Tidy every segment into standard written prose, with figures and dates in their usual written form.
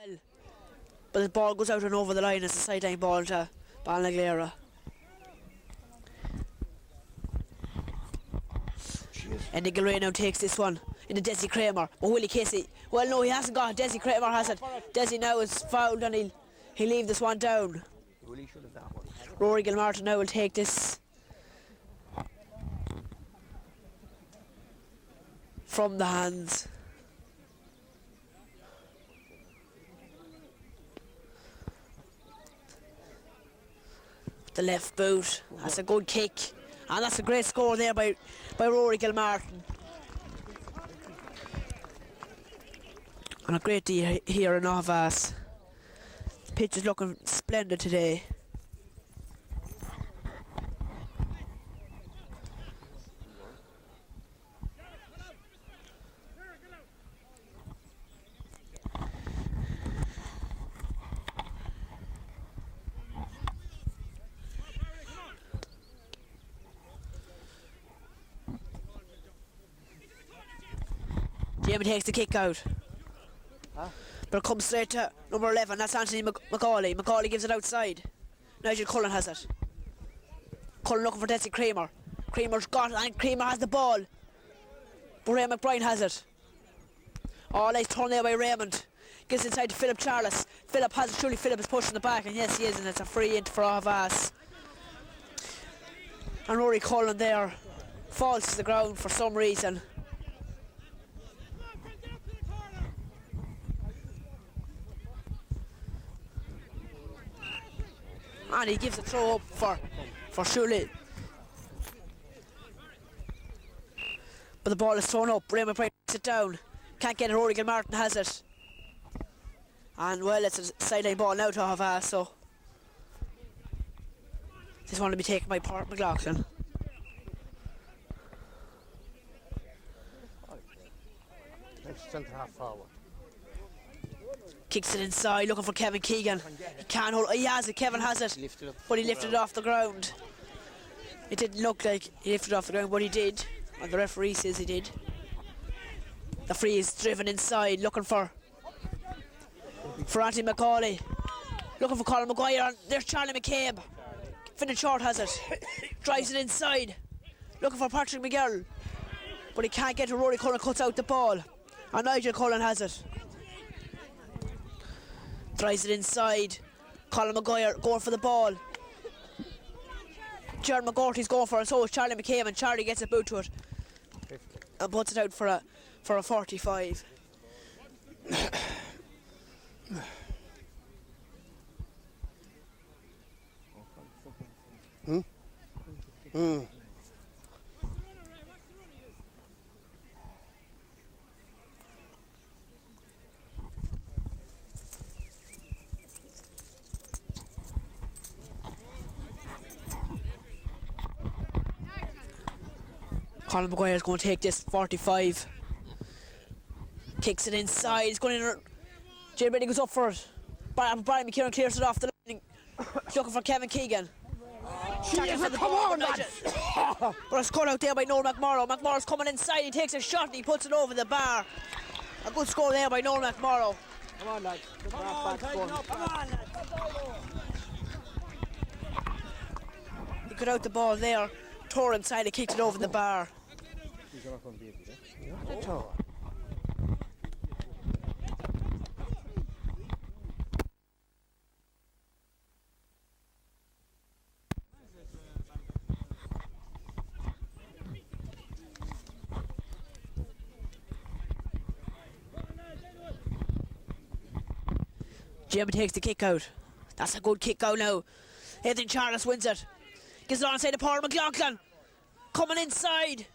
well. But the ball goes out and over the line as a sideline ball to Ballinagleara. And Nickelray now takes this one into Desi Kramer. But Willie Casey, well no, he hasn't got it. Desi Kramer has it. Desi now is fouled and he'll leave this one down. Willie should have that one. Rory Gilmartin now will take this from the hands. The left boot. That's a good kick. And that's a great score there by Rory Gilmartin. And a great day here in Aughavas. The pitch is looking splendid today. Jamie takes the kick out. But it comes straight to number 11, that's Anthony McCauley. McCauley gives it outside. Nigel Cullen has it. Cullen looking for Desi Kramer. Kramer's got it and Kramer has the ball. But Ray McBride has it. Oh, nice turn there by Raymond. Gets inside to Philip Charles. Philip has it, surely Philip is pushing the back, and yes he is, and it's a free in for Aughavas. And Rory Cullen there falls to the ground for some reason. And he gives a throw up for Shuley. But the ball is thrown up. Raymond Price puts it down. Can't get it. Rory Gilmartin has it. And well, it's a sideline ball now to Aughavas, so this one will be taken by Port McLaughlin. Next centre half forward. Kicks it inside, looking for Kevin Keegan. He can't hold it. He has it. Kevin has it. But he lifted it off the ground. It didn't look like he lifted it off the ground, but he did. And the referee says he did. The free is driven inside, looking for Anthony McCauley. Looking for Colin Maguire. And there's Charlie McCabe. Finnan Short has it. Drives it inside. Looking for Patrick McGill. But he can't get to Rory Cullen, cuts out the ball. And Nigel Cullen has it. Tries it inside. Colin Maguire going for the ball. Jared McGorty's going for it, and so is Charlie McCabe, and Charlie gets a boot to it. 50. And puts it out for a 45. Colin Maguire is going to take this 45. Kicks it inside. He's going in. Jay Brady goes up for it. Brian McKieran clears it off the line. He's looking for Kevin Keegan. Come on, lads! But it's cut out there by Noel McMorrow. McMorrow's coming inside. He takes a shot and he puts it over the bar. A good score there by Noel McMorrow. Come on, lads. Come on, lads. He cut out the ball there. Tore inside. He kicked it over the bar. He's not going to be able to get it. Jimmy takes the kick out. That's a good kick out now. Ethan Charles wins it. Gets it on inside to Paul McLaughlin. Coming inside.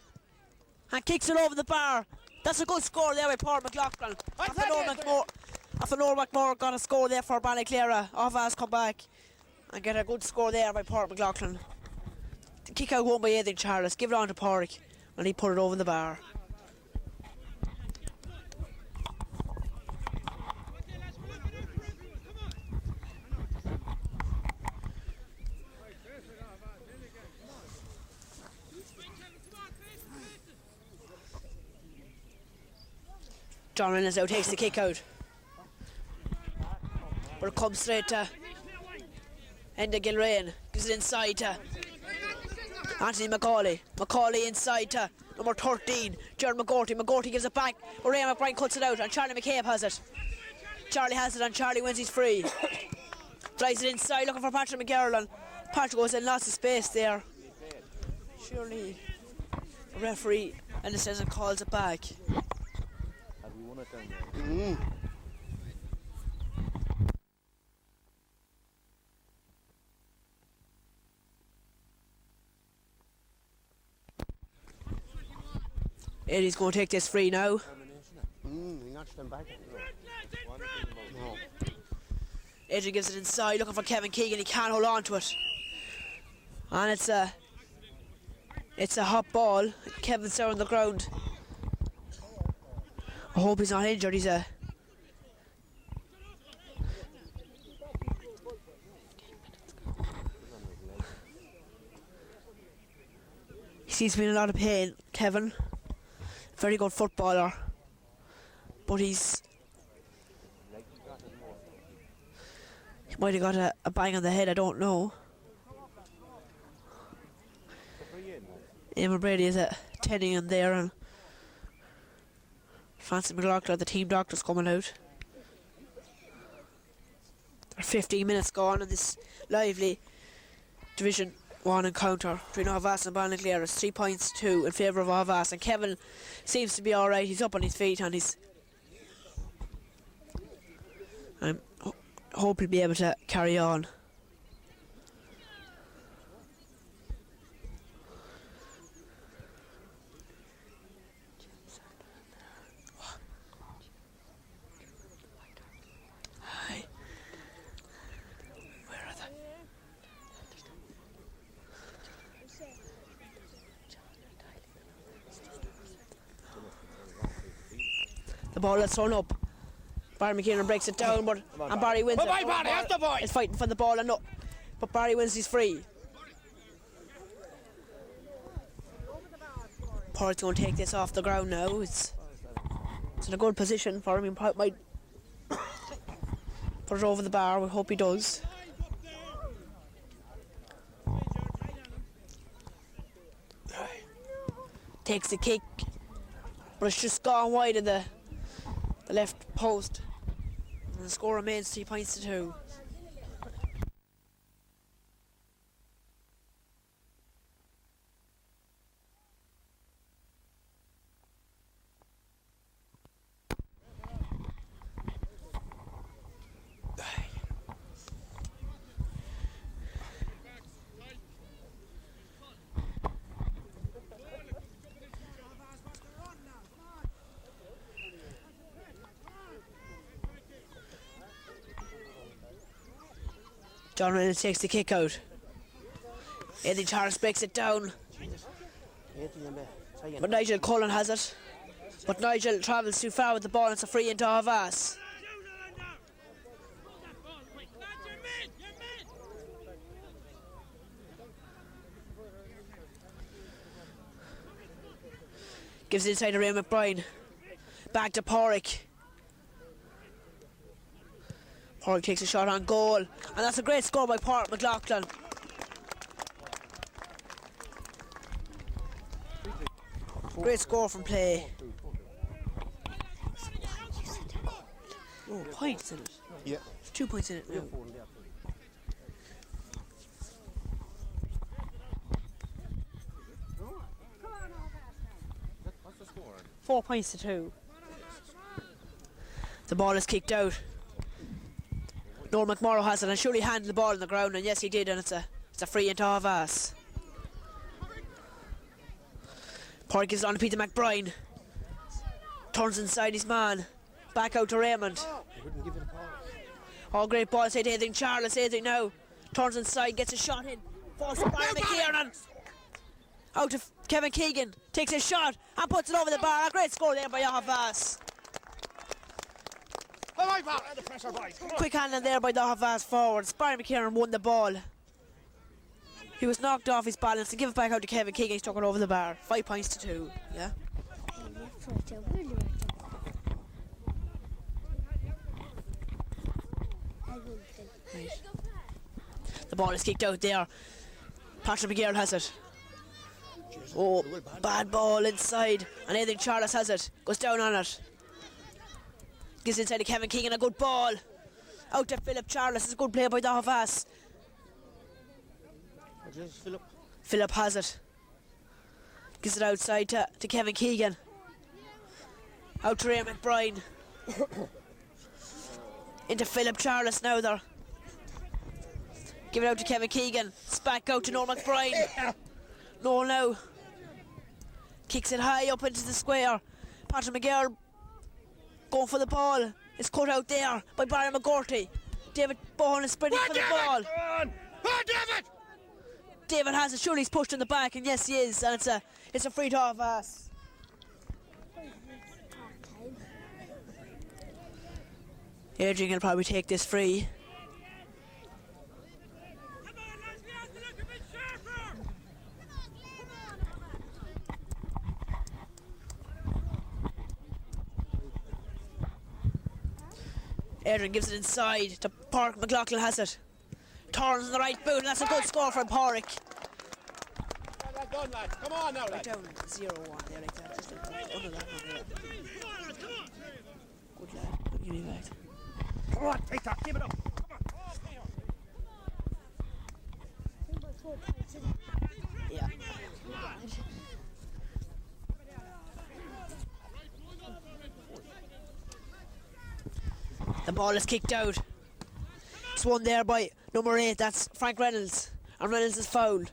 And kicks it over the bar. That's a good score there by Paul McLaughlin. After Noel McMorrow got a score there for Ballinagleara. Aughavas come back and get a good score there by Paul McLaughlin. The kick out won by Ethan Charles. Give it on to Porrick and he put it over the bar. John Reynolds now takes the kick out. But it comes straight to Enda Gilrain. Gives it inside to Anthony McCauley. McCauley inside to number 13, Gerald McGorty. McGorty gives it back. Ray McBride cuts it out and Charlie McCabe has it. Charlie has it and Charlie wins his free. Flies it inside looking for Patrick McGarland. Patrick goes in lots of space there. Surely the referee and the says and calls it back. Have we won it down there? Eddie's going to take this free now. He notched them back. No. Eddie gives it inside looking for Kevin Keegan. He can't hold on to it. And it's a hot ball. Kevin's down on the ground. I hope he's not injured. He seems to be in a lot of pain, Kevin. Very good footballer. But he might have got a bang on the head, I don't know. Eamon Brady is tending in there, and Francis McLaughlin, the team doctor's coming out. There are 15 minutes gone in this lively Division 1 encounter between Aughavas and Ballinagleara. It's 3 points to 2 in favour of Aughavas, and Kevin seems to be alright. He's up on his feet and I hope he'll be able to carry on. The ball is thrown up. Barry McKinnon breaks it down, and Barry wins it. Barry, that's the boy! He's fighting for the ball and but Barry wins his free. Port's going to take this off the ground now. It's in a good position for him. He might put it over the bar. We hope he does. Takes the kick, but it's just gone wide of the left post. And the score remains 3 points to 2. John Reynolds takes the kick out. Eddie Charles breaks it down. But Nigel Cullen has it. But Nigel travels too far with the ball. It's a free into Aughavas. Gives it inside to Ray McBride. Back to Porrick. Porrick takes a shot on goal. And that's a great score by Porrick McLaughlin. Great score from play. Oh, points in it. Yeah. There's 2 points in it now. What's the score? 4 points to 2. The ball is kicked out. Noel McMorrow has it and surely handled the ball on the ground, and yes he did, and it's a free into Aughavas. Porrick gives it on to Peter McBride. Turns inside his man. Back out to Raymond. Wouldn't give it a pass. Oh, great ball. Say anything. Charles says it now. Turns inside, gets a shot in. Falls to Barry McKiernan. Out to Kevin Keegan. Takes a shot and puts it over the bar. A great score there by Aughavas. Quick handling there by the Aughavas forwards. Barry McKiernan won the ball. He was knocked off his balance to give it back out to Kevin Keegan. He's took it over the bar. 5 points to 2. Yeah. ball is kicked out there. Patrick McGarrett has it. Oh, bad ball inside. And Aidan Charles has it. Goes down on it. Gives inside to Kevin Keegan, a good ball. Out to Philip Charles. It's a good play by the Aughavas. Philip has it. Gives it outside to Kevin Keegan. Out to Ray McBride. Into Philip Charles now there. Give it out to Kevin Keegan. It's back out to Noel McBride. Noel now. Kicks it high up into the square. Patrick McGarrett going for the ball. It's cut out there by Barry McGorty. David Bowen is sprinting for the ball. David! David has it. Surely he's pushed in the back, and yes, he is. And it's a free to Aughavas. Adrian will probably take this free. Adrian gives it inside to Park. McLaughlin has it. Turns in the right boot, and that's a good score from Porrick. Well done, lads. Come on now, Right lads. down 0-1 there like that. Just like under that one there. Good lad. Give me back. Come on, take that. Give it up. Yeah. The ball is kicked out. It's won there by number 8, that's Frank Reynolds. And Reynolds is fouled.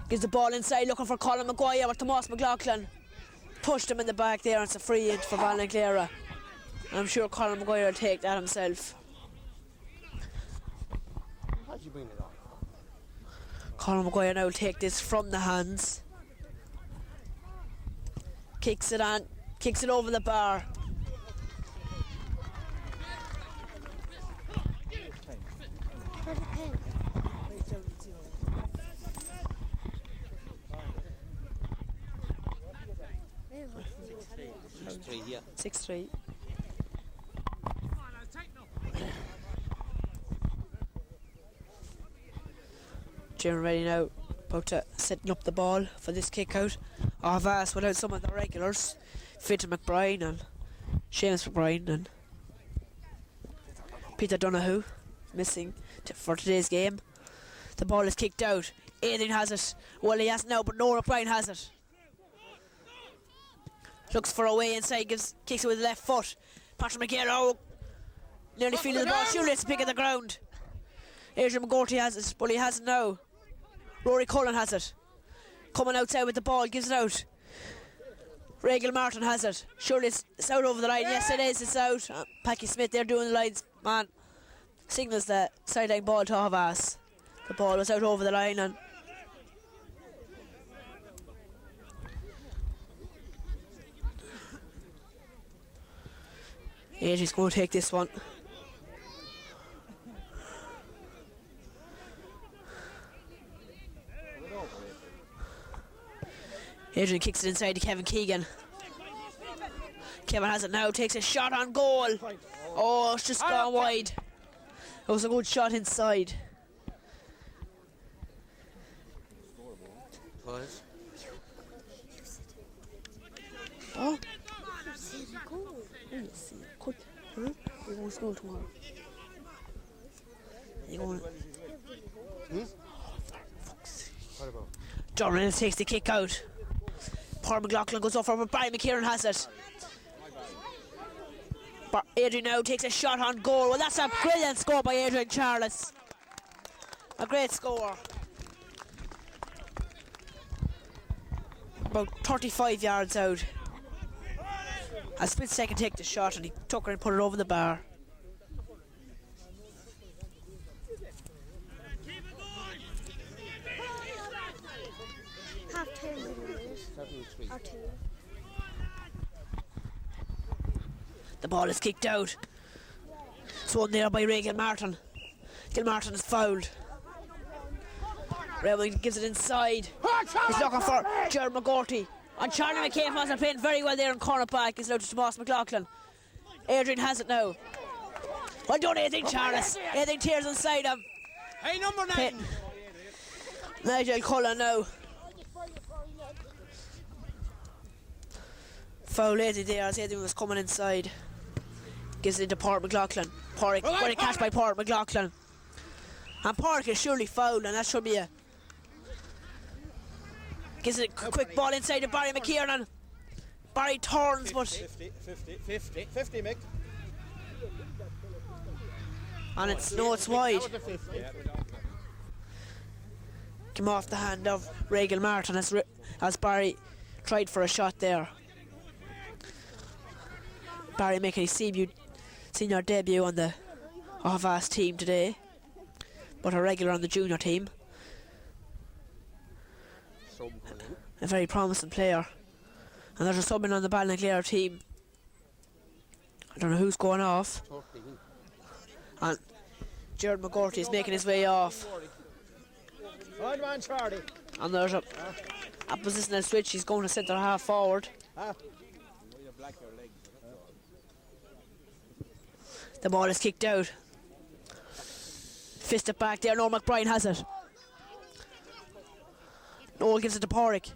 Gives the ball inside looking for Colin Maguire with Tomas McLaughlin. Pushed him in the back there and it's a free hit for Ballinagleara. And I'm sure Colin Maguire will take that himself. How'd you bring it on? Colin Maguire now will take this from the hands. Kicks it on, kicks it over the bar. Yeah. 6-3. Jim ready now, about to setting up the ball for this kick out. Aughavas without some of the regulars. Fitton McBride and Seamus McBride and Peter Donoghue missing for today's game. The ball is kicked out. Aidan has it. Well, he has it now, but Noel McBride has it. Looks for a way inside, kicks it with the left foot. Patrick McGarrett nearly feeling the ball. Surely it's a pick of the ground. Adrian McGorty has it, but he has it now. Rory Cullen has it. Coming outside with the ball, gives it out. Regal Martin has it. Surely it's out over the line. Yes, it is. It's out. Packy Smith there doing the lines. Man, signals the sideline ball to Aughavas. The ball was out over the line and Adrian's going to take this one. Adrian kicks it inside to Kevin Keegan. Kevin has it now, takes a shot on goal. Oh, it's just gone wide. It was a good shot inside. Oh. You're going to school tomorrow. You're going to... What about? John Reynolds takes the kick out. Paul McLaughlin goes off over, Brian McKieran has it. Adrian now takes a shot on goal. Well, that's a brilliant score by Adrian Charles. A great score. About 35 yards out. A split second take the shot and he took her and put it over the bar. Half time, or 2. The ball is kicked out. It's won there by Ray Gilmartin. Gilmartin is fouled. Rowling gives it inside. He's looking for Gerald McGorty. And Charlie McCabe has it playing very well there in cornerback. He's out to Tomas McLaughlin. Adrian has it now. Well done, Aidan Charles. Aidan tears inside him. Hey, number 9. Hit. Nigel Cullen now. Foul Eddie there as Eddie was coming inside. Gives it to Port McLaughlin. Porrick, great catch by Port McLaughlin. And Porrick is surely fouled, and that should be a... Gives it a quick ball inside to Barry McKiernan. Barry turns, but... 50, Mick. And it's wide. Came off the hand of Regal Martin as Barry tried for a shot there. Barry making his senior debut on the Aughavas team today, but a regular on the junior team. A very promising player. And there's a sub in on the Ballinagleara team. I don't know who's going off. And Jared McGorty is making his way off. And there's a positional switch. He's going to centre half forward. The ball is kicked out. Fist it back there. Noel McBride has it. Noel gives it to Porrick.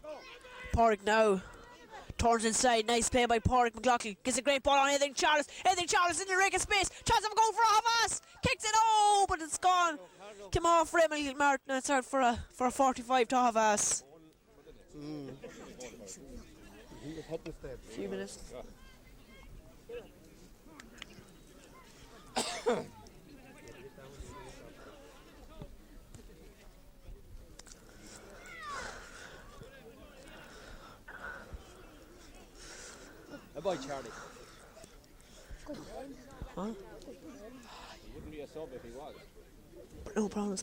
Porrick now turns inside. Nice play by Porrick. McLaughlin gets a great ball on Ethan Charles. Ethan Charles in the ring of space. Chance of a goal for Aughavas. Kicks it. Oh, but it's gone. Came off Raymond Martin. It's out for a 45 to Aughavas. Few minutes. A boy, Charlie. Huh? He wouldn't be a sub if he was. No problems.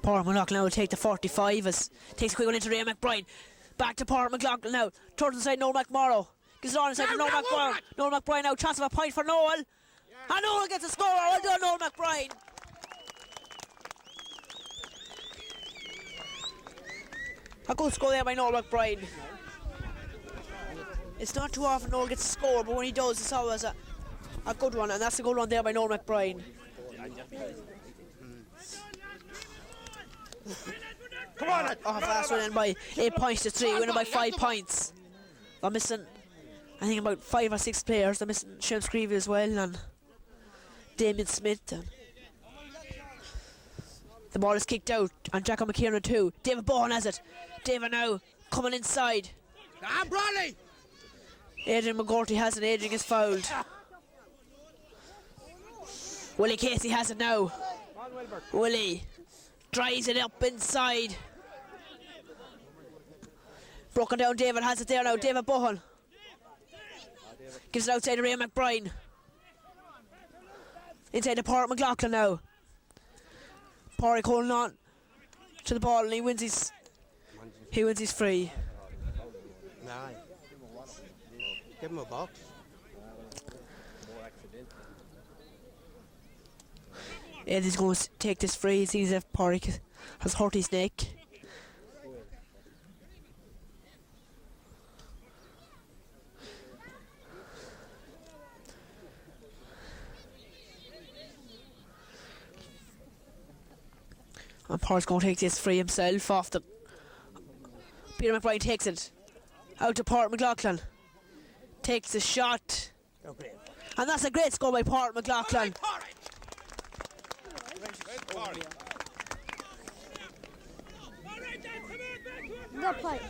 Paul McLaughlin now will take the 45 as takes a quick one into Ray McBride. Back to Paul McLaughlin now. Turns inside Noel McMorrow. Gives it on inside to Noel McBride. Noel McBride now. Chance of a point for Noel. And Noel gets a score. Well done, Noel McBride. A good score there by Noel McBride. It's not too often Noel gets a score, but when he does, it's always a good one. And that's a good one there by Noel McBride. Come on, Aughavas winning by 8 points to 3, winning by 5 points. They're missing, I think, about 5 or 6 players. They're missing Sean Screevy as well, and Damien Smith. And the ball is kicked out, and Jack McKiernan too. David Bowen has it. David now coming inside. Bradley! Adrian McGorty has it. Adrian is fouled. Willie Casey has it now. Willie drives it up inside. Broken down. David has it there now. David Bowen gives it outside to Ray McBride. Inside to Port McLaughlin now. Porrick holding on to the ball, and he wins his free. Nah. Give him a box. Eddie's going to take this free. He sees if Porrick has hurt his neck. And Porrick's going to take this free himself off the... Peter McBride takes it. Out to Port McLaughlin. Takes the shot. And that's a great score by Port McLaughlin. Good play.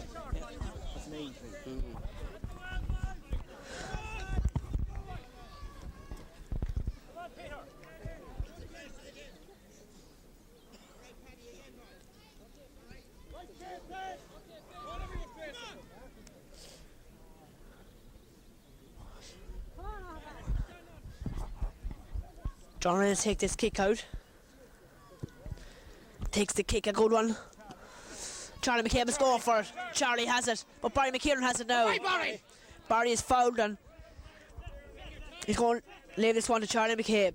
John Reynolds take this kick out. Takes the kick, a good one. Charlie McCabe is going for it. Charlie has it, but Barry McKiernan has it now. Barry is fouled, and he's going to leave this one to Charlie McCabe.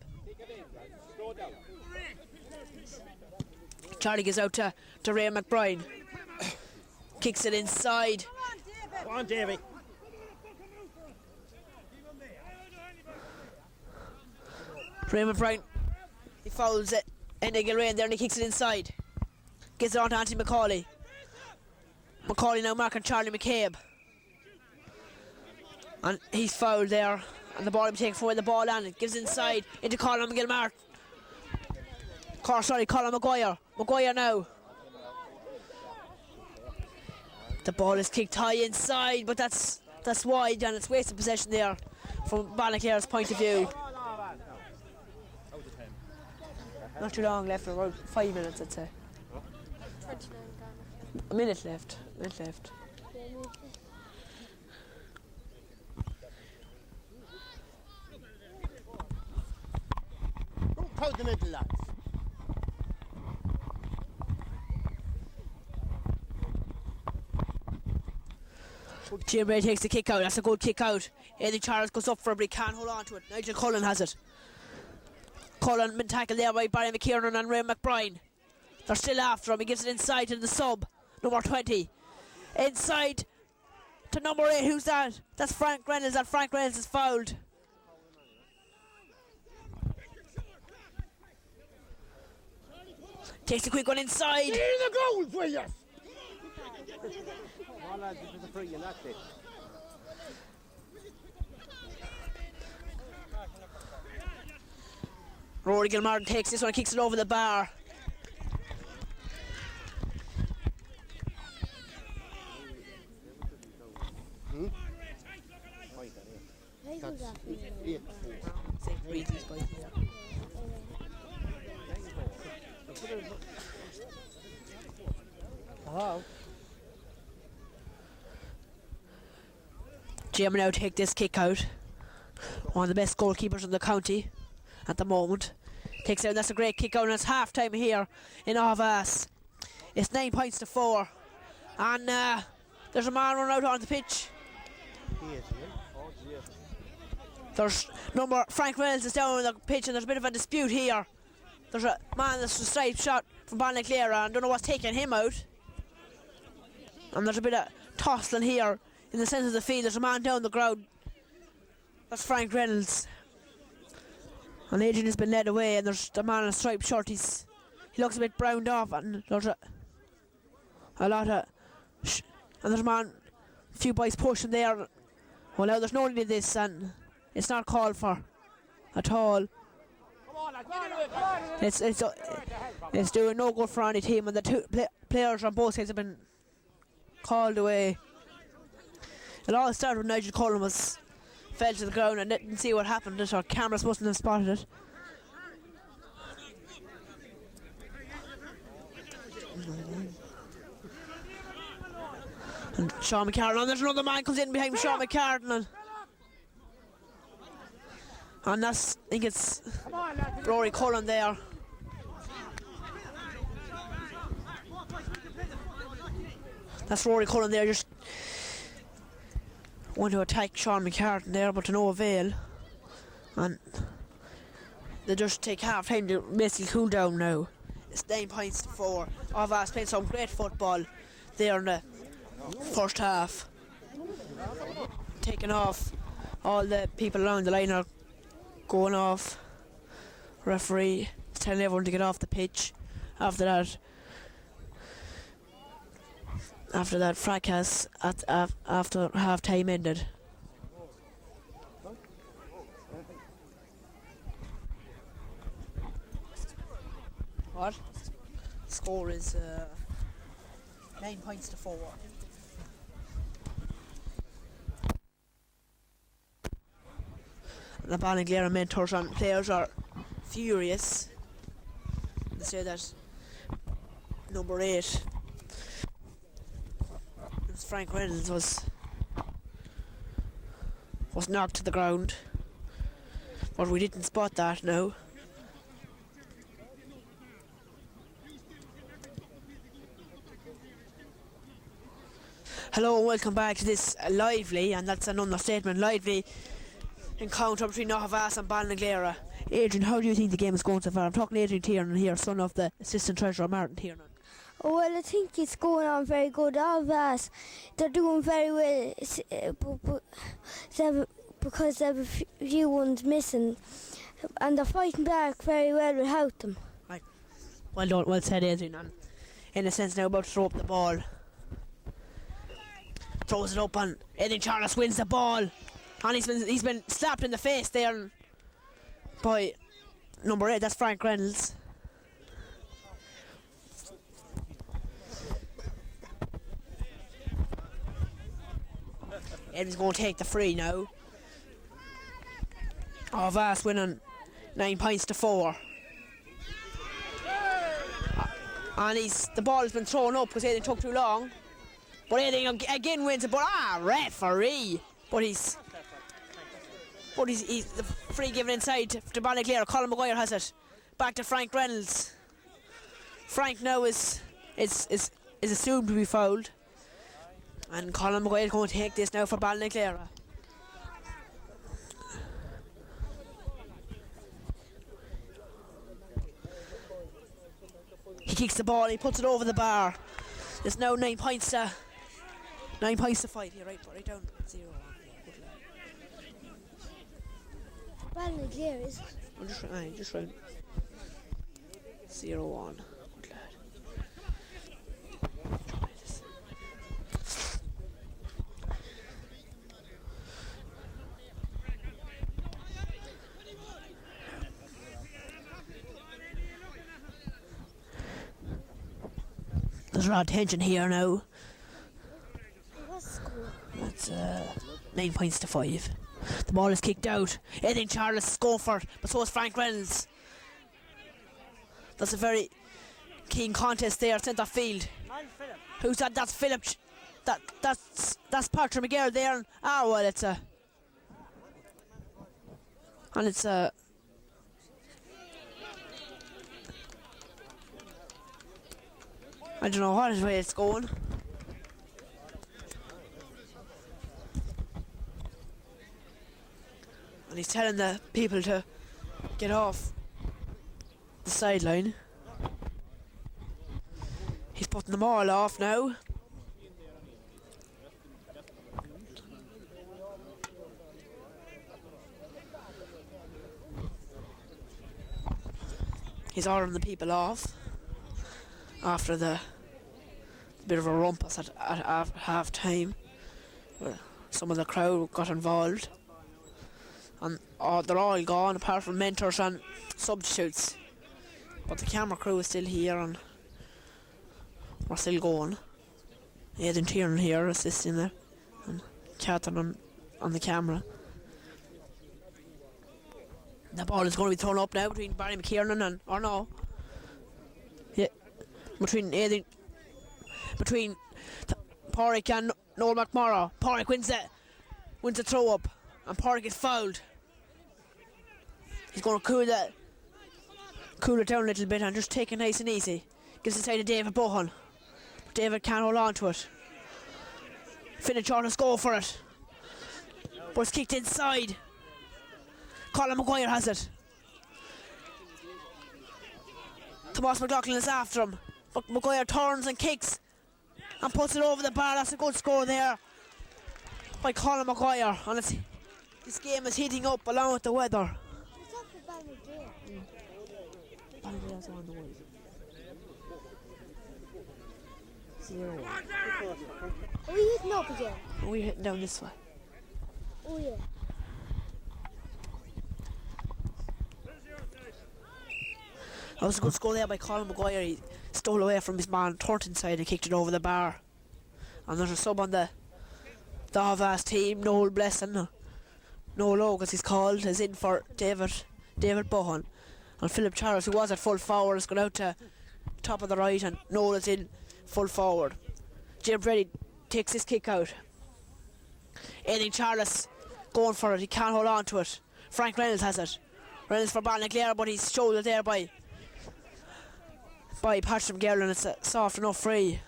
Charlie goes out to Ray McBride. Kicks it inside. Come on, Davy. Ray McBride He fouls it. Ballinagleara there and he kicks it inside. Gets it on to Anthony McCauley. McCauley now marking Charlie McCabe. And he's fouled there. And the ball will be taken forward, the ball landed. Gives it inside into Colin McGilmart. Colin Maguire. Maguire now. The ball is kicked high inside, but that's wide and it's wasted possession there from Ballinagleara's point of view. Not too long left, around 5 minutes I'd say. 29 gone. A minute left. Don't pound them into lads. Jim Ray takes the kick out. That's a good kick out. Eddie Charles goes up for it, but he can't hold on to it. Nigel Cullen has it. Cullen been tackled there by Barry McKiernan and Ray McBride. They're still after him. He gives it inside to the sub, number 20. Inside to number 8. Who's that? That's Frank Reynolds, and Frank Reynolds is fouled. Takes a quick one inside. In the goal for you. Rory Gilmartin takes this one and kicks it over the bar. Jim now take this kick out. One of the best goalkeepers in the county at the moment. Takes it, and that's a great kick out, and it's half time here in Aughavas. It's 9 points to 4. And there's a man running out on the pitch. There's Frank Reynolds is down on the pitch, and there's a bit of a dispute here. There's a man that's a straight shot from Ballinagleara, and don't know what's taking him out. And there's a bit of tussling here in the centre of the field. There's a man down the ground. That's Frank Reynolds. And Adrian has been led away, and there's the man in a striped shirt. He looks a bit browned off, and there's a lot of and there's a man, a few boys pushing there. Well, now there's no need of this, and it's not called for at all. It's doing no good for any team, and the two players on both sides have been called away. It all started when Nigel Cullen fell to the ground and didn't see what happened. Our cameras mustn't have spotted it. And Sean McCartan, there's another man comes in behind Sean McCartan, and that's, I think it's Rory Cullen there. That's Rory Cullen there, just want to attack Sean McCartan there, but to no avail. And they just take half time to basically cool down now. It's 9 points to 4. Aughavas playing some great football there in the first half. Taking off. All the people around the line are going off. Referee is telling everyone to get off the pitch. After that fracas after half time ended. What? Score is 9 points to 4. The Ballinagleara mentors and players are furious. They say that number 8, Frank Reynolds, was knocked to the ground, but we didn't spot that now. Hello and welcome back to this lively, and that's an understatement, lively encounter between Aughavas and Ballinagleara. Adrian, how do you think the game is going so far? I'm talking to Adrian Tiernan here, son of the assistant treasurer Martin Tiernan. Oh, well, I think it's going on very good. Aughavas, they're doing very well because they have a few ones missing. and they're fighting back very well without them. Well done, well said, Adrian. And in a sense now about to throw up the ball. Throws it up and Adrian Charles wins the ball. And he's been slapped in the face there by number 8, that's Frank Reynolds. Adrian's going to take the free now. Aughavas winning 9 points to 4. And the ball has been thrown up because Adrian took too long. But Adrian again wins it, but referee! But he's the free given inside to Ballinagleara. Colin Maguire has it. Back to Frank Reynolds. Frank now is assumed to be fouled. And Colin Maguire is going to take this now for Ballinagleara. He kicks the ball, he puts it over the bar. There's now 9 points to 5. Here, right down 0. Ballinagleara is. Just round 0-1. Good lad. There's a lot of tension here now. It's 9 points to 5. The ball is kicked out. Adrian Charles is going for it, but so is Frank Reynolds. That's a very keen contest there, centre field. Who's that? That's Philip. That's Patrick McGarry there. Well, it's a. And it's a. I don't know what way it's going. And he's telling the people to get off the sideline. He's putting them all off now. He's ordering the people off after the bit of a rumpus at half time. Some of the crowd got involved. And they're all gone apart from mentors and substitutes. But the camera crew is still here and we're still going. Aidan Tiernan here assisting there and Catherine on the camera. The ball is going to be thrown up now between Barry McKiernan and between Porrick and Noel McMorrow. Porrick wins the throw up and Porrick is fouled. He's going to cool it down a little bit and just take it nice and easy. Gives it inside to David Bohan. But David can't hold on to it. Finnan Charles go for it. But it's kicked inside. Colin Maguire has it. Tomas McLaughlin is after him. But Maguire turns and kicks and puts it over the bar. That's a good score there by Colin Maguire. And this game is heating up along with the weather. Ballinagleara's on the way. 0-1. Are we hitting up again? We're hitting down this way. Oh yeah. That was a good score there by Colin Maguire. He stole away from his man, turned inside and kicked it over the bar. And there's a sub on the Aughavas team, Noel Blessing. Noel Ogus he's called, is in for David Bohan. And Philip Charles, who was at full forward, has gone out to top of the right and Noel is in full forward. Jim Brady takes his kick out. Aidan Charles going for it, he can't hold on to it. Frank Reynolds has it. Reynolds for Ballinagleara, but he's shouldered there by Patrick McGarry and it's a soft enough free.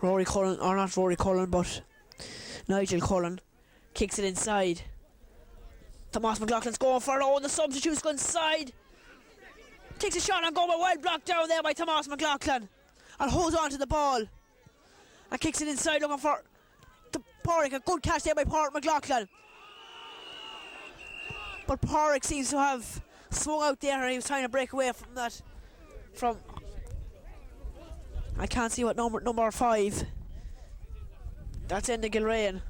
Rory Cullen, or not Rory Cullen, but Nigel Cullen kicks it inside. Tomas McLaughlin's going for it. Oh, and the substitute's going inside. Takes a shot and going well blocked down there by Tomas McLaughlin. And holds on to the ball. And kicks it inside looking for Porrick. A good catch there by Porrick McLaughlin. But Porrick seems to have swung out there, and he was trying to break away from that. I can't see what number 5. That's Enda Gilrain.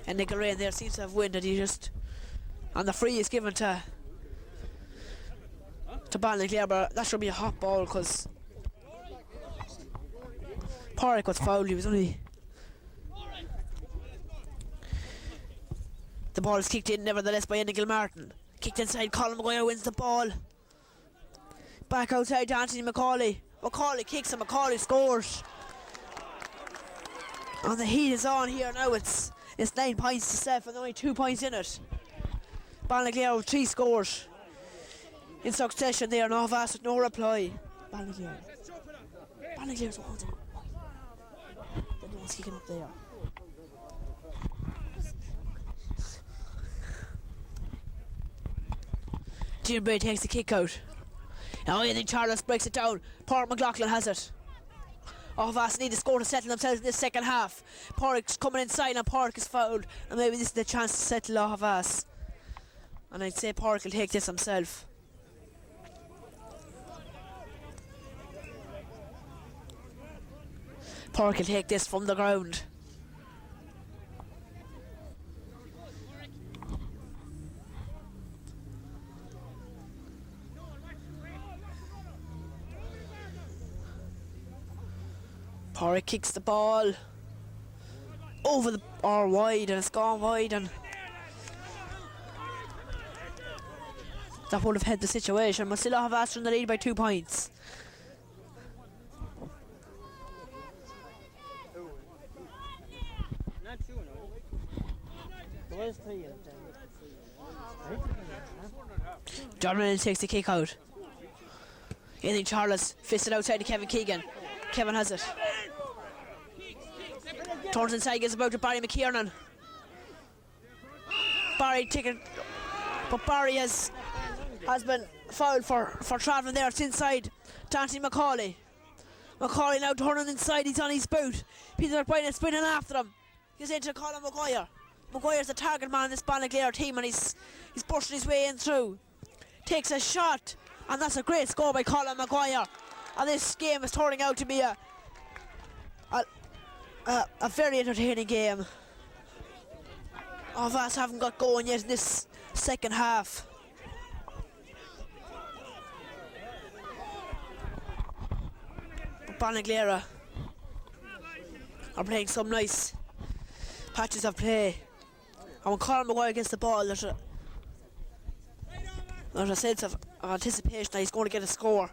And Gilrain there seems to have wind, and he just, and the free is given to Ballinagleara, but that should be a hot ball because Porrick was fouled. He was only. The ball is kicked in nevertheless by Enda Gilmartin. Kicked inside, Colin Maguire wins the ball. Back outside to Anthony McCauley. McCauley kicks and McCauley scores. And the heat is on here now. It's 9 points to 7, only 2 points in it. Ballinagleara with 3 scores in succession there, and Aughavas with no reply. Ballinagleara's the ones. They're the ones kicking up there. Jim Bray takes the kick out. Now I think Charles breaks it down. Paul McLaughlin has it. Aughavas need to score to settle themselves in this second half. Porrick's coming inside and Porrick is fouled. And maybe this is the chance to settle Aughavas. And I'd say Porrick will take this himself. Porrick will take this from the ground. Porrick kicks the ball over the or wide, and it's gone wide, and that would have had the situation. But still Aughavas in the lead by 2 points. John Reynolds takes the kick out. I think Charles fisted outside to Kevin Keegan. Kevin has it. Turns inside, gets about to Barry McKiernan. Barry taking, but Barry has been fouled for travelling there. It's inside to Anthony McCauley. McCauley now turning inside, he's on his boot. Peter McBride is sprinting after him. He's into Colin Maguire. Maguire's the target man in this Ballinagleara team, and he's pushing his way in through. Takes a shot, and that's a great score by Colin Maguire. And this game is turning out to be a very entertaining game. Aughavas haven't got going yet in this second half. Ballinagleara are playing some nice patches of play. And when Colin Maguire gets the ball, there's a sense of anticipation that he's going to get a score.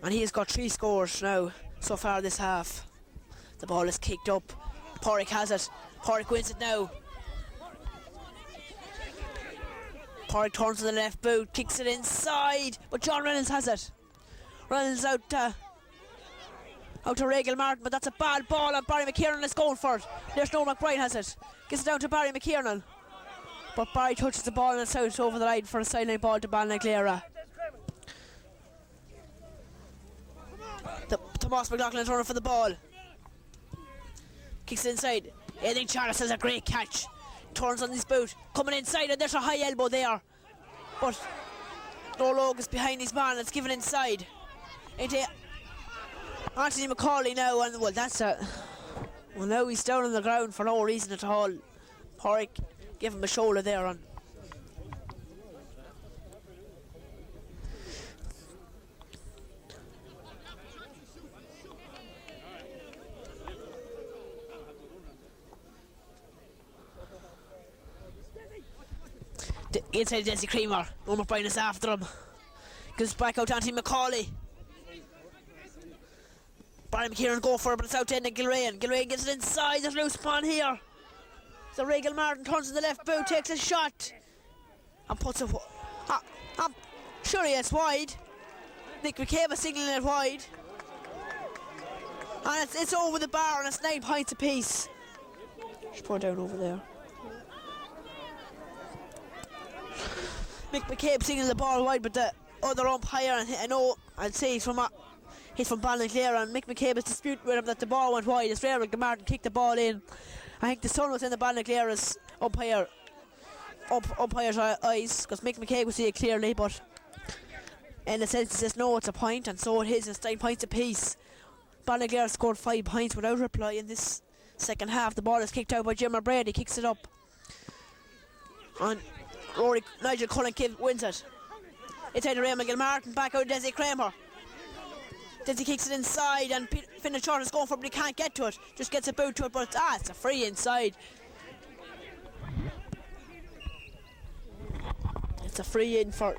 And he has got 3 scores now so far this half. The ball is kicked up. Porrick has it. Porrick wins it now. Porrick turns to the left boot, kicks it inside, but John Reynolds has it. Reynolds out to Ray Gilmartin, but that's a bad ball, and Barry McKiernan is going for it. There's no McBride has it. Gets it down to Barry McKiernan. But Barry touches the ball and it's out over the line for a sideline ball to Ballinagleara. Tomas McLaughlin is running for the ball. Kicks it inside. I think Charles has a great catch. Turns on his boot. Coming inside, and there's a high elbow there. But Norlog is behind his man. It's given inside. Into Anthony McCauley now. And well, that's a. Well, now he's down on the ground for no reason at all. Porrick gave him a shoulder there on. Inside Desi Creamer. No McBride is after him. Goes back out to Anthony McCauley. Barry McKiernan go for it, but it's out to Enda Gilrain. Gilrain gets it inside. There's a loose spawn here. So Ray Gilmartin turns to the left boot, takes a shot, and puts it. I'm sure it's wide. Nick McCabe is signaling it wide. And it's over the bar, and it's 9 points apiece. Just pour it down over there. Mick McCabe singing the ball wide, but the other umpire, and I know, I'd say from hit from Ballinagleara, and Mick McCabe is disputing with him that the ball went wide. It's rare Martin kicked the ball in. I think the sun was in the Ballinagleara's umpire's eyes, because Mick McCabe could see it clearly, but in the sense it says no, it's a point, and so it is. It's 9 points apiece. Ballinagleara scored 5 points without reply in this second half. The ball is kicked out by Jim Brady, kicks it up, and Nigel Cullen wins it. It's out of Raymond Gilmartin, back out Desi Kramer. Desi kicks it inside, and Finn Short is going for it, but he can't get to it. Just gets a boot to it, but it's a free inside. It's a free in for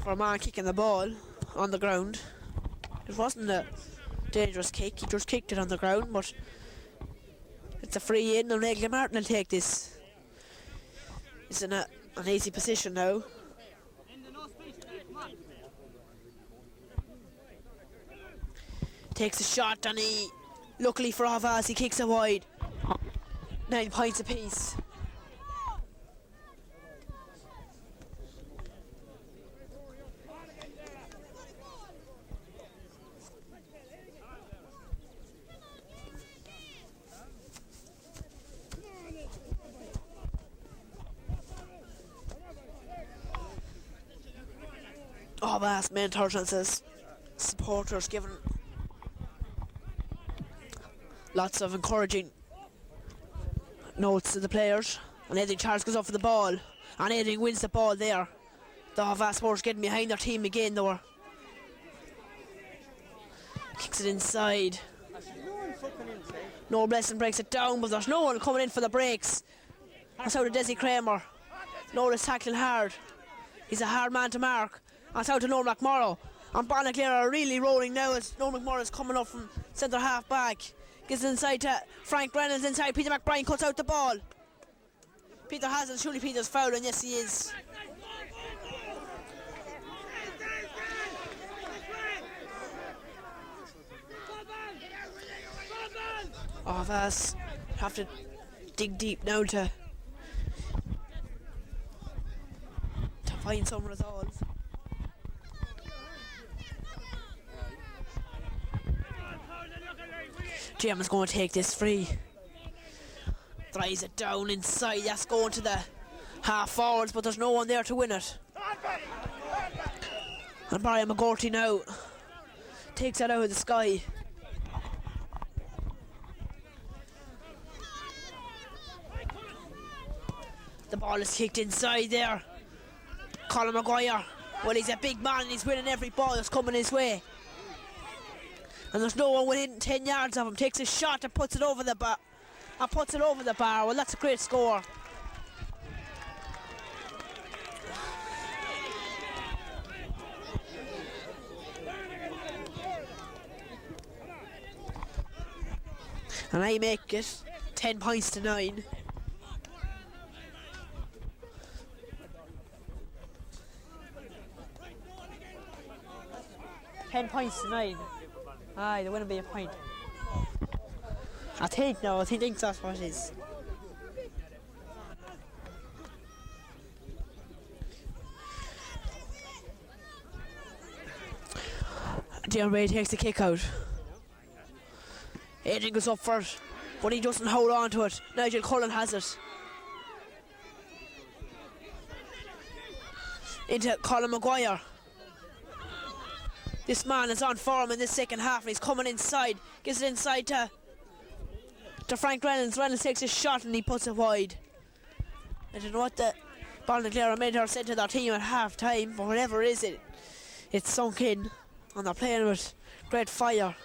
a man kicking the ball on the ground. It wasn't a dangerous kick, he just kicked it on the ground, but it's a free in, and Nigel Martin will take this. He's in an easy position now. Takes a shot, and luckily for Aughavas, he kicks it wide. 9 points apiece. Aughavas mentors and says supporters giving lots of encouraging notes to the players, and Aidan Charles goes up for the ball, and Aidan wins the ball there. The Aughavas supporters getting behind their team again though. Kicks it inside. No Blessing breaks it down, but there's no one coming in for the breaks. That's out of Desi Kramer. Nora's tackling hard. He's a hard man to mark. That's out to Noel McMorrow. And Ballinagleara are really rolling now as Noel McMorrow is coming up from centre half back. Gets it inside to Frank Brennan's inside. Peter McBride cuts out the ball. Peter has it. Surely Peter's foul, and yes, he is. Aughavas have to dig deep now to find some resolve. Jim is going to take this free. Throws it down inside. That's going to the half forwards, but there's no one there to win it. And Brian McGorty now takes it out of the sky. The ball is kicked inside there. Colin Maguire, well, he's a big man and he's winning every ball that's coming his way. And there's no one within 10 yards of him. Takes a shot and puts it over the bar. Well, that's a great score. And I make it 10 points to 9. Aye, there wouldn't be a point. I think that's what it is. Jim Ray takes the kick out. Adrian goes up for it, but he doesn't hold on to it. Nigel Cullen has it. Into Colin Maguire. This man is on form in this second half, and he's coming inside. Gives it inside to Frank Reynolds. Reynolds takes a shot and he puts it wide. I don't know what the Ballinagleara mentor said to their team at half time, but whatever it is, it's sunk in, and they're playing with great fire.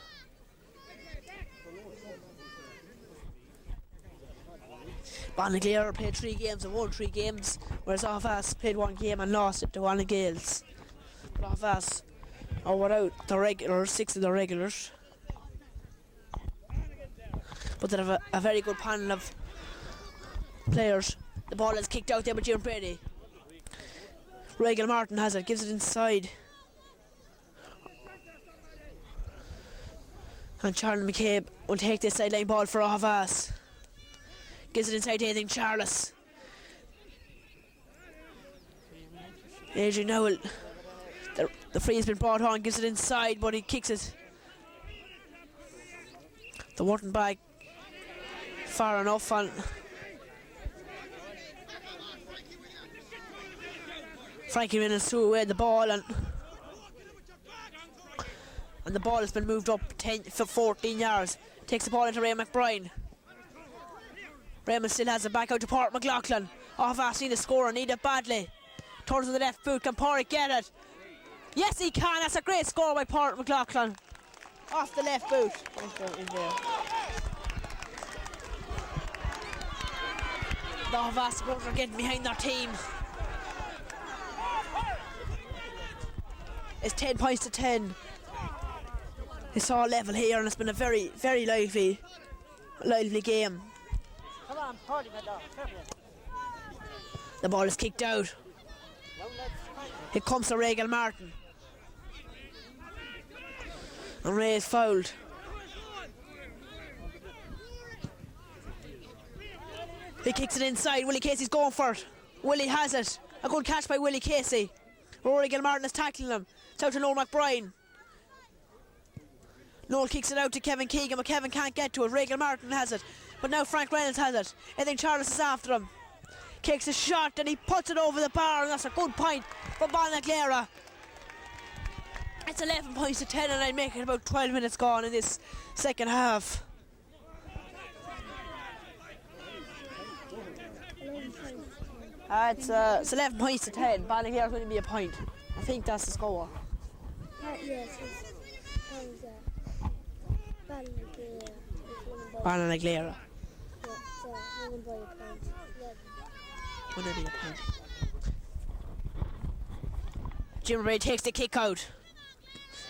Ballinagleara played 3 games and won 3 games, whereas Aughavas played 1 game and lost it to Wallen Gales. But Aughavas are without the regulars, 6 of the regulars. But they have a very good panel of players. The ball is kicked out there by Jim Brady. Regal Martin has it, gives it inside. And Charlie McCabe will take this sideline ball for Aughavas. Gives it inside to Aidan Charles. Adrian Nowell. The free has been brought on, gives it inside, but he kicks it. The Wharton back far enough, and Frankie Reynolds threw away the ball, and the ball has been moved up 14 yards. Takes the ball into Ray McBride. Raymond still has it back out to Port McLaughlin. Aughavas need a score and need it badly. Turns to the left boot. Can Port get it? Yes, he can. That's a great score by Port McLaughlin. Off the left boot. The Aughavas supporters are getting behind their team. It's 10 points to 10. It's all level here, and it's been a very, very lively game. Come on, party, my dog. The ball is kicked out. Here comes to Regal Martin. And Ray is fouled. He kicks it inside. Willie Casey's going for it. Willie has it. A good catch by Willie Casey. Rory Gilmartin is tackling him. It's out to Noel McBride. Noel kicks it out to Kevin Keegan, but Kevin can't get to it. Regal Martin has it, but now Frank Reynolds has it. I think Charles is after him. Kicks a shot and he puts it over the bar, and that's a good point for Ballinagleara. It's 11 points to 10, and I'd make it about 12 minutes gone in this second half. It's 11 points to 10. Ballinagleara's going to be a point. I think that's the score. Yes, Ballinagleara. Will be a point. Jim Ray takes the kick out.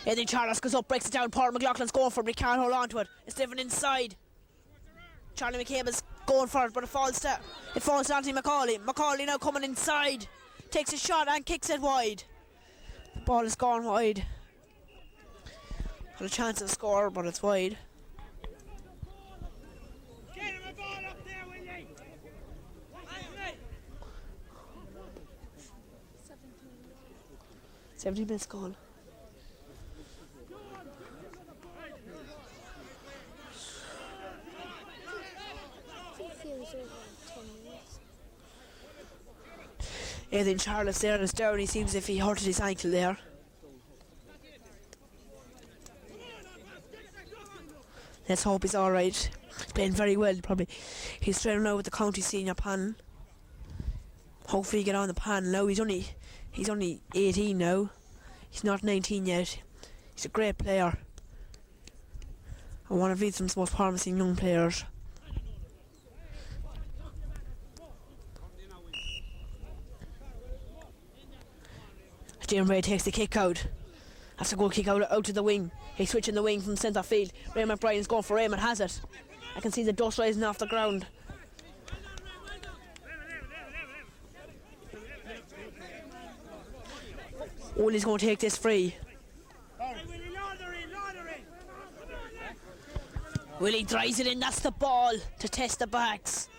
Eddie Charles goes up, breaks it down. Paul McLaughlin's going for it, but he can't hold on to it. It's driven inside. Charlie McCabe is going for it, but it falls to Anthony Macaulay. Macaulay now coming inside. Takes a shot and kicks it wide. The ball has gone wide. Had a chance of score, but it's wide. Get him a ball up there, Willie. 17 minutes gone. Aidan Charles there is down. He seems as if he hurted his ankle there. Let's hope he's alright. He's playing very well, probably. He's training now with the county senior panel. Hopefully he get on the panel now. He's only 18 now. He's not 19 yet. He's a great player. And one of Leitrim's most promising young players. Jim Ray takes the kick out. That's a good kick out to the wing. He's switching the wing from centre field. Raymond Bryan's going for Raymond, has it. I can see the dust rising off the ground. Willie's going to take this free. Willie drives it in, that's the ball to test the backs.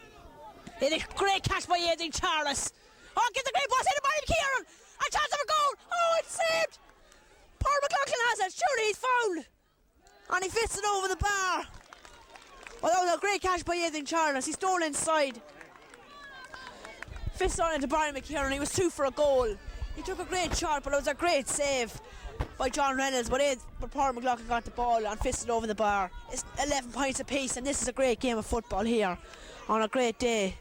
It's a great catch by Aidan Charles. Oh, get the great pass in by Kieran. A chance of a goal. Oh, it's saved. Paul McLaughlin has it. Surely he's fouled. And he fits it over the bar. Well, that was a great catch by Aidan Charles. He stole inside. Fits on into Barry McKieran. He was 2 for a goal. He took a great shot, but it was a great save by John Reynolds. But Paul McLaughlin got the ball and fisted over the bar. It's 11 points apiece, and this is a great game of football here on a great day.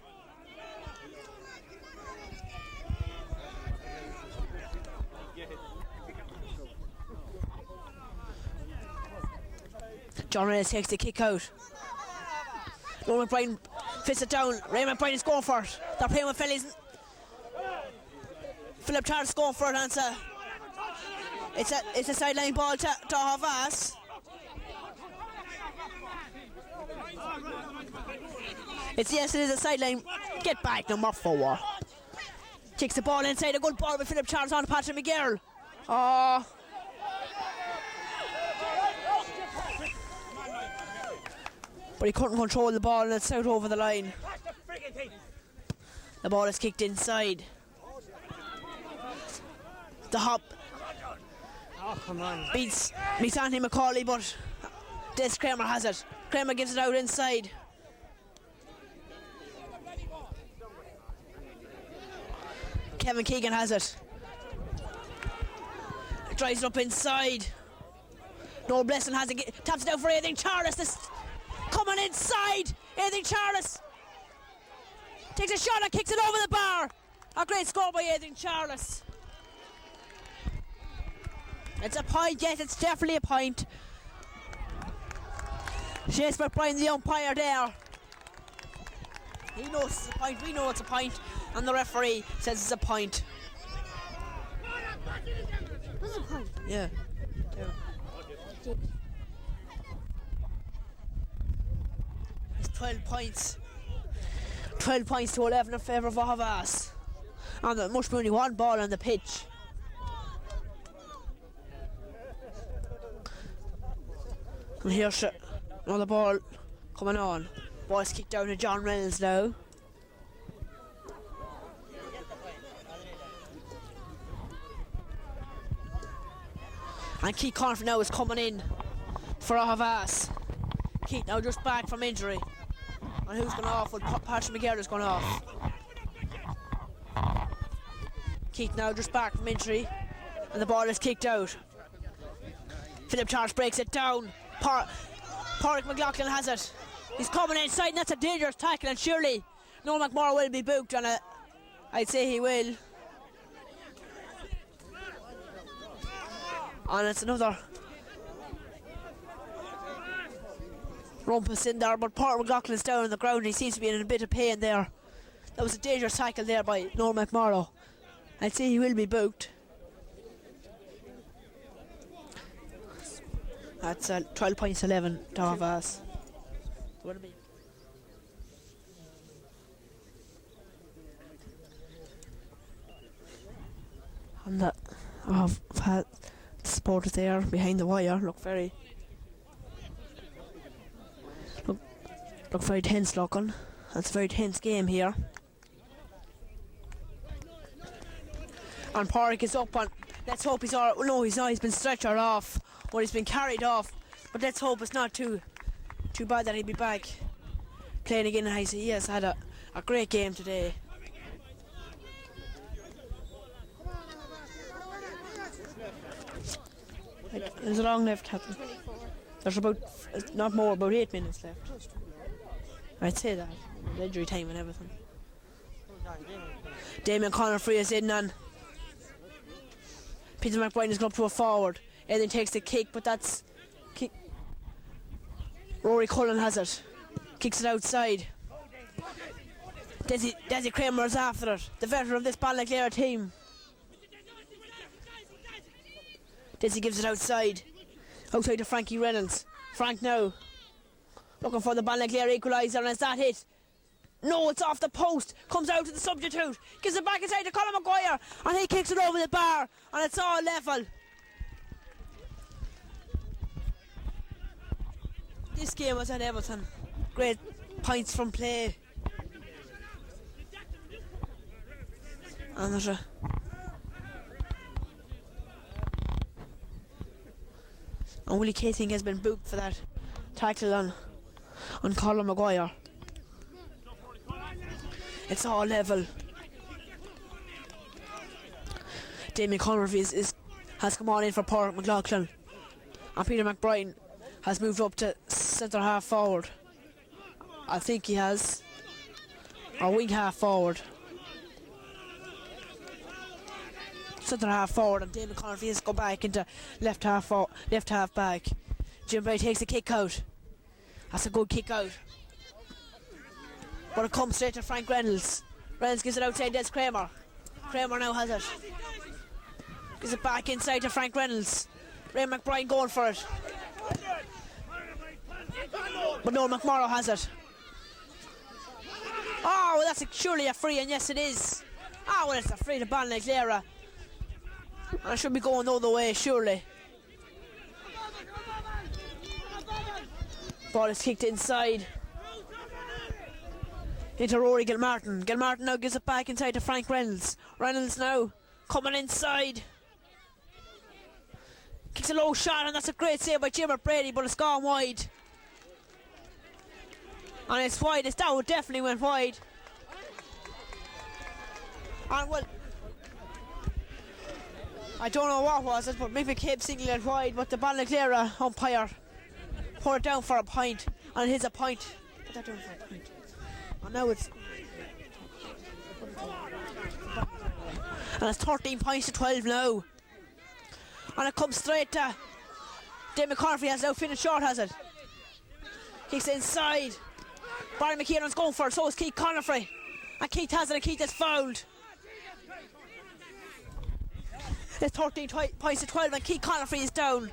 John Reynolds takes the kick out. Roman Bryan fits it down. Raymond Bryan is going for it. They're playing with fellas. Philip Charles is going for it, and it's a sideline ball to Aughavas. Yes, it is a sideline. Get back, number 4. Kicks the ball inside. A good ball with Philip Charles on to Patrick McGarrell. Oh. But he couldn't control the ball, and it's out over the line. The ball is kicked inside. The hop. Oh, come on. Beats Anthony McCauley, but Des Kramer has it. Kramer gives it out inside. Kevin Keegan has it. Drives it up inside. Noel Blessing has it. Taps it out for Aidan Charles. This coming inside. Aidan Charles takes a shot and kicks it over the bar. A great score by Aidan Charles. It's a point, yes, it's definitely a point. Chase McBride, the umpire there. He knows it's a point, we know it's a point, and the referee says it's a point. What's the point? Yeah. It's 12 points. 12 points to 11 in favour of Aughavas. And there must be only one ball on the pitch. And here's another ball coming on. Ball's kicked down to John Reynolds now. And Keith Confer now is coming in for Aughavas. Keith now just back from injury. And who's gone off? Well, Patrick McGarrett's gone off. Keith now just back from injury. And the ball is kicked out. Philip Charles breaks it down. Pádraig McLaughlin has it. He's coming inside and that's a dangerous tackle, and surely Noel McMorrow will be booked on it. I'd say he will. And it's another rumpus in there, but Pádraig McLaughlin's down on the ground. He seems to be in a bit of pain there. That was a dangerous tackle there by Noel McMorrow. I'd say he will be booked. That's 12 points 11 to Aughavas. And the supporters there behind the wire look very tense looking. It's a very tense game here. And Pádraig is up on. Let's hope he's all. No, he's not. He's been stretchered off, or he's been carried off. But let's hope it's not too bad that he'll be back playing again. And he has had a great game today. There's a long left, Captain. There's about not more, about 8 minutes left. I'd say that. Injury time and everything. Damien Conner-Free is in, and Peter McBride is going up to a forward. Aidan takes the kick, but that's kick. Rory Cullen has it. Kicks it outside. Desi Kramer is after it. The veteran of this Ballinagleara team. Desi gives it outside to Frankie Reynolds. Frank now looking for the Ballinagleara equaliser, and is that it? No, it's off the post. Comes out to the substitute. Gives it back inside to Colin Maguire, and he kicks it over the bar, and it's all level. This game was at Everton. Great points from play. And there's a and Willie Keating has been booked for that tackle on Colin Maguire. It's all level. Damien Connerty has come on in for Pádraig McLaughlin, and Peter McBride has moved up to centre half forward. I think he has, or wing half forward. Centre half forward, and Damien Connerty has gone back into left half back. Jim Bray takes the kick out. That's a good kick out. But it comes straight to Frank Reynolds. Reynolds gives it outside Des Kramer. Kramer now has it. Gives it back inside to Frank Reynolds. Ray McBride going for it. But Noel McMorrow has it. Oh, well, that's surely a free, and yes it is. Oh, well, it's a free to Ballinagleara. And it should be going the other way, surely. Ball is kicked inside into Rory Gilmartin. Gilmartin now gives it back inside to Frank Reynolds. Reynolds now coming inside. Kicks a low shot, and that's a great save by Jimmer Brady, but it's gone wide. And it's wide. That one definitely went wide. And well, I don't know what was it, but Mick McCabe singled it wide, but the Ballinagleara umpire put it down for a point, and it hits a point. Put that down for a point. And now it's... And it's 13 points to 12 now. And it comes straight to Dave McCarthy. Has now finished short, has it? Kicks it inside. Barry McKinnon's going for it, so is Keith Conifrey. And Keith has it, and Keith is fouled. It's 13 points to 12, and Keith Conifrey is down.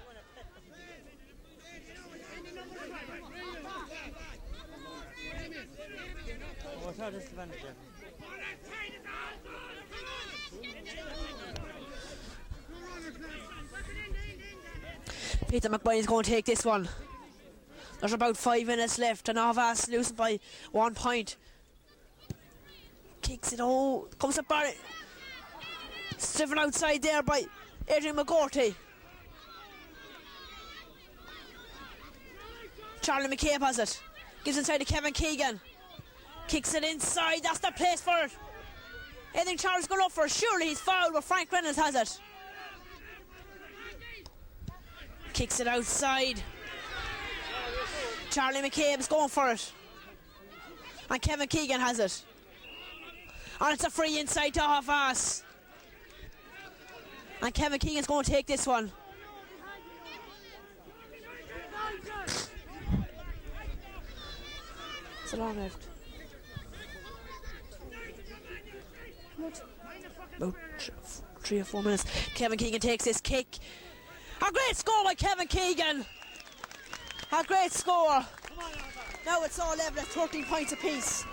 Peter McBride's going to take this one. There's about 5 minutes left, and Aughavas losing by 1 point. Kicks it, oh, comes up Barry. Striven outside there by Adrian McGorty. Charlie McCabe has it. Gives inside to Kevin Keegan. Kicks it inside, that's the place for it. I think Charles going up for it. Surely he's fouled, but Frank Reynolds has it. Kicks it outside. Charlie McCabe's going for it. And Kevin Keegan has it. And it's a free inside to Aughavas. And Kevin Keegan's going to take this one. It's a long left. About 3 or 4 minutes. Kevin Keegan takes this kick. A great score by Kevin Keegan. A great score. Now it's all level at 13 points apiece.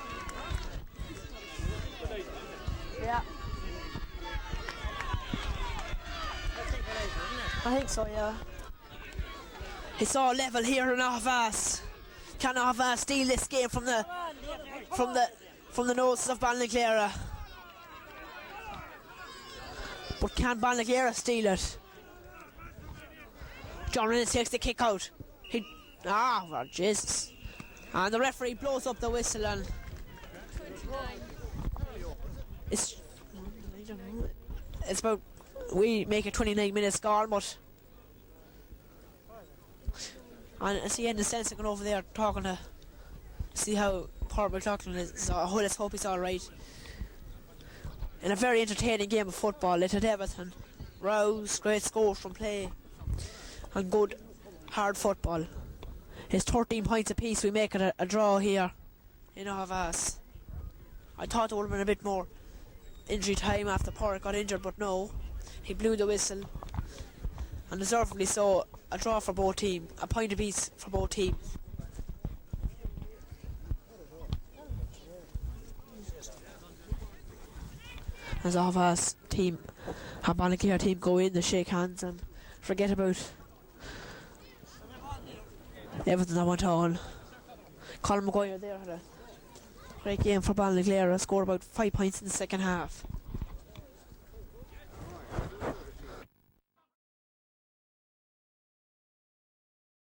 Yeah. I think so, yeah. It's all level here in Aughavas. Can Aughavas steal this game from the noses of Ballinagleara? But can Ballinagleara steal it? John Reynolds takes the kick out. Oh, Jesus. And the referee blows up the whistle, and it's about, we make a 29-minute score, but and I see Ian Stenson going over there talking to see how poor McLaughlin is. So let's hope he's alright. In a very entertaining game of football, it had everything. Rows, great scores from play, and good hard football. It's 13 points apiece. We make it a draw here in Aughavas. I thought there would have been a bit more injury time after Porrick got injured, but no. He blew the whistle, and deservedly so. A draw for both teams, a point apiece for both teams. As Aughavas team, our Ballinagleara team go in, they shake hands and forget about everything that went on. Colin Maguire there had a great game for Ballinagleara, scored about 5 points in the second half.